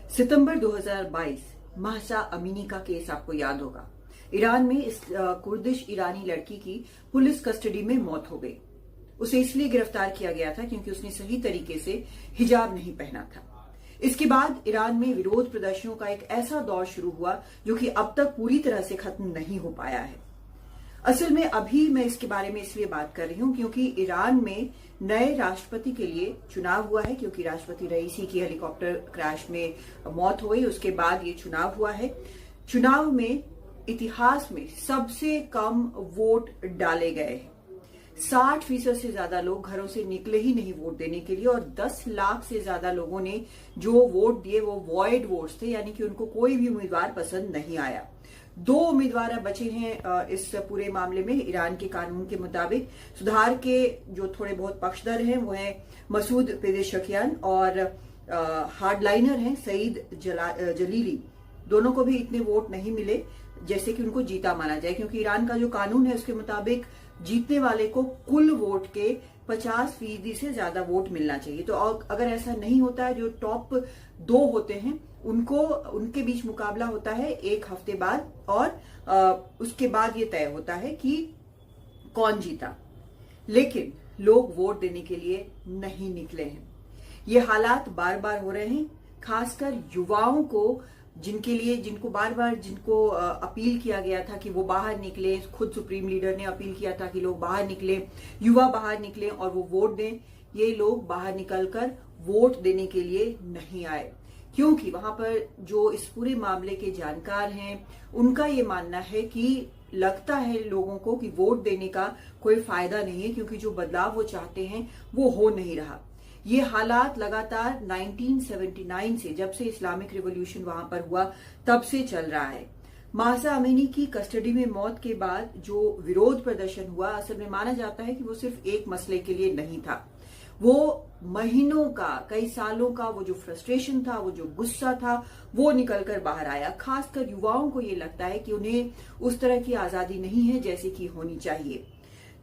सितंबर 2022 Mahsa Amini का case आपको याद होगा। ईरान में इस कुर्दिश ईरानी लड़की की पुलिस कस्टडी में मौत हो गई। उसे इसलिए गिरफ्तार किया गया था क्योंकि उसने सही तरीके से हिजाब नहीं पहना था। इसके बाद ईरान में विरोध प्रदर्शनों का एक ऐसा दौर शुरू हुआ जो कि अब तक पूरी तरह से खत्म नहीं हो पाया है। असल में अभी मैं इसके बारे में इसलिए बात कर रही हूं क्योंकि ईरान में नए राष्ट्रपति के लिए चुनाव हुआ है, क्योंकि राष्ट्रपति रईसी की हेलीकॉप्टर क्रैश में मौत हो गई। उसके बाद ये चुनाव हुआ है। चुनाव में इतिहास में सबसे कम वोट डाले गए हैं। 60% से ज्यादा लोग घरों से निकले ही नहीं वोट देने के लिए, और 10 लाख से ज्यादा लोगों ने जो वोट दिए वो वॉइड वोट्स थे, यानी कि उनको कोई भी उम्मीदवार पसंद नहीं आया। 2 उम्मीदवार अब बचे हैं इस पूरे मामले में। ईरान के कानून के मुताबिक सुधार के जो थोड़े बहुत पक्षधर हैं वो हैं मसूद पेजेशकियान, और हार्डलाइनर हैं सईद जलीली। दोनों को भी इतने वोट नहीं मिले जैसे कि उनको जीता माना जाए, क्योंकि ईरान का जो कानून है उसके मुताबिक जीतने वाले को कुल वोट के 50% से ज्यादा वोट मिलना चाहिए। तो अगर ऐसा नहीं होता है, जो टॉप 2 होते हैं उनके बीच मुकाबला होता है 1 हफ्ते बाद, और उसके बाद ये तय होता है कि कौन जीता। लेकिन लोग वोट देने के लिए नहीं निकले हैं। ये हालात बार बार हो रहे हैं, खासकर युवाओं को, जिनको बार बार अपील किया गया था कि वो बाहर निकले। खुद सुप्रीम लीडर ने अपील किया था कि लोग बाहर निकले, युवा बाहर निकले और वो वोट दें। ये लोग बाहर निकलकर वोट देने के लिए नहीं आए, क्योंकि वहां पर जो इस पूरे मामले के जानकार हैं उनका ये मानना है कि लगता है लोगों को कि वोट देने का कोई फायदा नहीं है, क्योंकि जो बदलाव वो चाहते हैं वो हो नहीं रहा। ये हालात लगातार 1979 से, जब से इस्लामिक रिवॉल्यूशन वहां पर हुआ, तब से चल रहा है। महसा अमीनी की कस्टडी में मौत के बाद जो विरोध प्रदर्शन हुआ, असल में माना जाता है कि वो सिर्फ एक मसले के लिए नहीं था। वो महीनों का, कई सालों का वो जो फ्रस्ट्रेशन था, वो जो गुस्सा था, वो निकलकर बाहर आया। खासकर युवाओं को ये लगता है कि उन्हें उस तरह की आजादी नहीं है जैसी कि होनी चाहिए।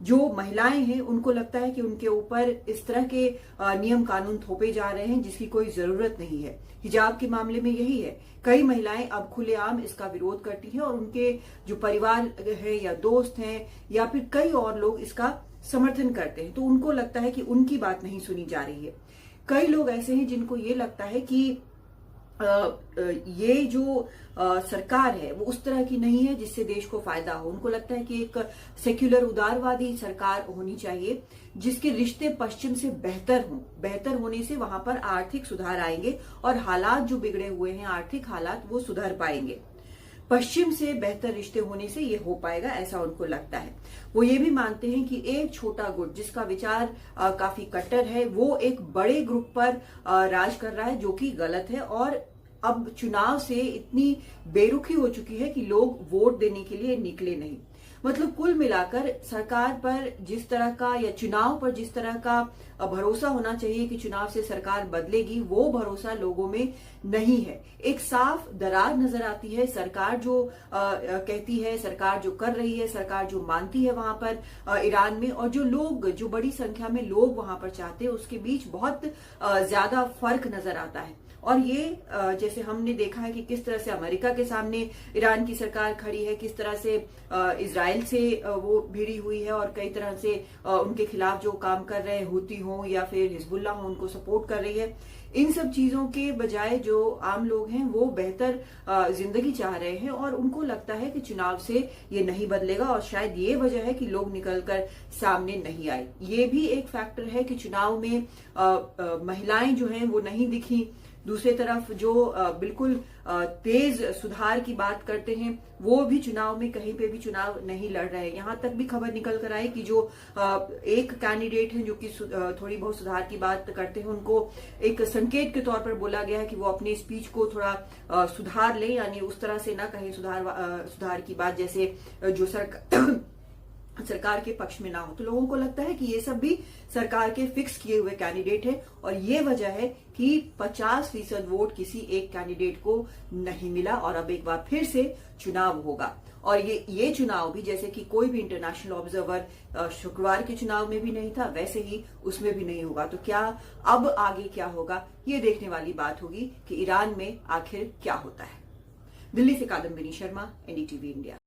जो महिलाएं हैं उनको लगता है कि उनके ऊपर इस तरह के नियम कानून थोपे जा रहे हैं जिसकी कोई जरूरत नहीं है। हिजाब के मामले में यही है। कई महिलाएं अब खुलेआम इसका विरोध करती हैं, और उनके जो परिवार है या दोस्त हैं या फिर कई और लोग इसका समर्थन करते हैं। तो उनको लगता है कि उनकी बात नहीं सुनी जा रही है। कई लोग ऐसे हैं जिनको ये लगता है कि ये जो सरकार है वो उस तरह की नहीं है जिससे देश को फायदा हो। उनको लगता है कि एक सेक्युलर उदारवादी सरकार होनी चाहिए जिसके रिश्ते पश्चिम से बेहतर हों। बेहतर होने से वहां पर आर्थिक सुधार आएंगे और हालात जो बिगड़े हुए हैं, आर्थिक हालात, वो सुधर पाएंगे। पश्चिम से बेहतर रिश्ते होने से ये हो पाएगा, ऐसा उनको लगता है। वो ये भी मानते हैं कि एक छोटा गुट जिसका विचार काफी कट्टर है, वो एक बड़े ग्रुप पर राज कर रहा है, जो कि गलत है। और अब चुनाव से इतनी बेरुखी हो चुकी है कि लोग वोट देने के लिए निकले नहीं। मतलब कुल मिलाकर सरकार पर जिस तरह का, या चुनाव पर जिस तरह का भरोसा होना चाहिए कि चुनाव से सरकार बदलेगी, वो भरोसा लोगों में नहीं है। एक साफ दरार नजर आती है। सरकार जो कहती है, सरकार जो कर रही है, सरकार जो मानती है वहां पर ईरान में, और जो लोग, जो बड़ी संख्या में लोग वहां पर चाहते हैं, उसके बीच बहुत ज्यादा फर्क नजर आता है। और ये जैसे हमने देखा है कि किस तरह से अमेरिका के सामने ईरान की सरकार खड़ी है, किस तरह से इजराइल से वो भिड़ी हुई है, और कई तरह से उनके खिलाफ जो काम कर रहे हैं, हुती हों या फिर हिजबुल्लाह हों, उनको सपोर्ट कर रही है। इन सब चीजों के बजाय जो आम लोग हैं वो बेहतर जिंदगी चाह रहे हैं, और उनको लगता है कि चुनाव से ये नहीं बदलेगा, और शायद ये वजह है कि लोग निकलकर सामने नहीं आए। ये भी एक फैक्टर है कि चुनाव में महिलाएं जो हैं वो नहीं दिखी। दूसरी तरफ जो बिल्कुल तेज सुधार की बात करते हैं वो भी चुनाव में कहीं पे भी चुनाव नहीं लड़ रहे हैं। यहां तक भी खबर निकल कर आई कि जो एक कैंडिडेट हैं जो कि थोड़ी बहुत सुधार की बात करते हैं, उनको एक संकेत के तौर पर बोला गया है कि वो अपनी स्पीच को थोड़ा सुधार लें, यानी उस तरह से ना कहें सुधार की बात जैसे जो सरकार के पक्ष में ना हो। तो लोगों को लगता है कि ये सब भी सरकार के फिक्स किए हुए कैंडिडेट है और ये वजह है कि 50% वोट किसी एक कैंडिडेट को नहीं मिला और अब एक बार फिर से चुनाव होगा। और ये चुनाव भी जैसे कि कोई भी इंटरनेशनल ऑब्जर्वर शुक्रवार के चुनाव में भी नहीं था, वैसे ही उसमें भी नहीं होगा। तो क्या अब आगे क्या होगा, ये देखने वाली बात होगी कि ईरान में आखिर क्या होता है। दिल्ली से कादम्बिनी शर्मा, एनडीटीवी इंडिया।